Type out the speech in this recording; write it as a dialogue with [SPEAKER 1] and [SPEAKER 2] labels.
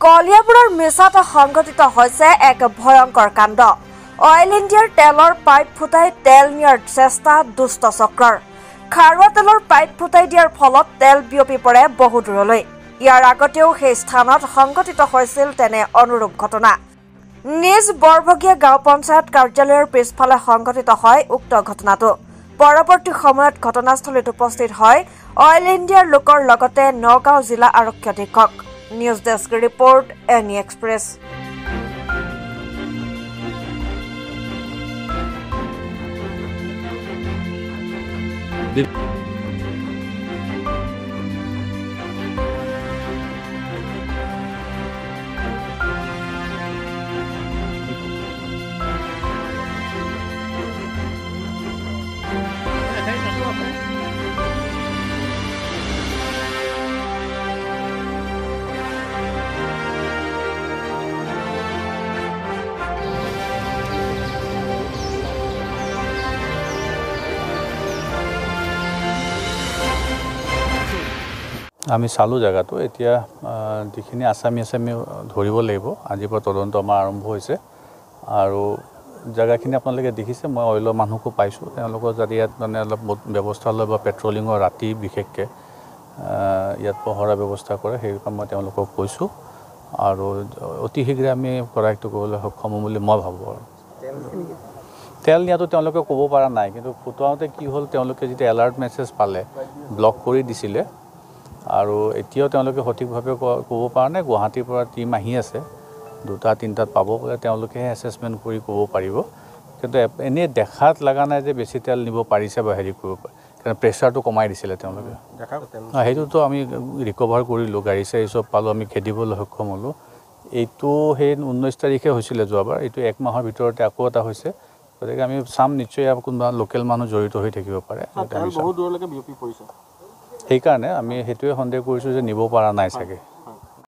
[SPEAKER 1] কলিয়াবৰৰ মিছাত সংঘটিত হৈছে এক ভয়ংকৰ কাণ্ড। অইল ইণ্ডিয়াৰ তেলৰ পাইপ ফুটাই তেল নিয়াৰ চেষ্টা দুষ্ট চক্ৰৰ। খাৰুৱা তেলৰ পাইপ ফুটাই দিয়াৰ ফলত তেল বিয়পি পৰে বহু দূৰলৈ। ইয়াৰ আগতেও সেই স্থানত সংঘটিত হৈছিল তেনে অনুৰূপ ঘটনা। নিজ বৰভগীয়া গাঁও পঞ্চায়ত কাৰ্যালয়ৰ পিছফালে সংঘটিত হয় উক্ত ঘটনাটো। পৰৱৰ্তী সময়ত ঘটনাস্থলীত উপস্থিত হয় অইল ইণ্ডিয়াৰ লোকৰ লগতে নগাঁও জিলা আৰক্ষী অধীক্ষক। News desk report any express.
[SPEAKER 2] আমি চালু জায়গাটো এতিয়া যিখিনি আসামি ধৰিব লাগিব। আজিৰ পৰা তদন্ত আমাৰ আৰম্ভ হৈছে আৰু জায়গাখিনি আপোনালোকে দেখিছে। মই অইলৰ মানুহকো পাইছোঁ, তেওঁলোকৰ যদি ইয়াত মানে অলপ ব্যৱস্থা লয় বা পেট্ৰলিঙৰ ৰাতি বিশেষকৈ ইয়াত পহৰা ব্যৱস্থা কৰে, সেই মই তেওঁলোকক কৈছোঁ আৰু অতি শীঘ্ৰে আমি কৰায়ত্ব কৰিবলৈ সক্ষম হ'ম বুলি মই ভাবোঁ। আৰু তেল নিয়াটো তেওঁলোকে ক'ব পৰা নাই, কিন্তু ফুটুৱাওঁতে কি হ'ল, তেওঁলোকে যেতিয়া এলাৰ্ট মেছেজ পালে ব্লক কৰি দিছিলে আৰু এতিয়াও তেওঁলোকে সঠিকভাৱে ক'ব পৰা নাই। গুৱাহাটীৰ পৰা টিম আহি আছে, 2-3টাত পাব গ'লে তেওঁলোকেহে এছেছমেণ্ট কৰি ক'ব পাৰিব। কিন্তু এনেই দেখাত লগা নাই যে বেছি তেল নিব পাৰিছে বা হেৰি কৰিব পাৰে, কাৰণ প্ৰেছাৰটো কমাই দিছিলে তেওঁলোকে। সেইটোতো আমি ৰিকভাৰ কৰিলোঁ, গাড়ী চাড়ী চব পালোঁ, আমি খেদিবলৈ সক্ষম হ'লোঁ। এইটো সেই 19 তাৰিখে হৈছিলে যোৱাবাৰ, এইটো 1 মাহৰ ভিতৰতে আকৌ এটা হৈছে। গতিকে আমি চাম, নিশ্চয় কোনোবা লোকেল মানুহ জড়িত হৈ থাকিব পাৰে। সেইকাৰণে আমি সেইটোৱে সন্দেহ কৰিছোঁ যে নিব পৰা নাই চাগে।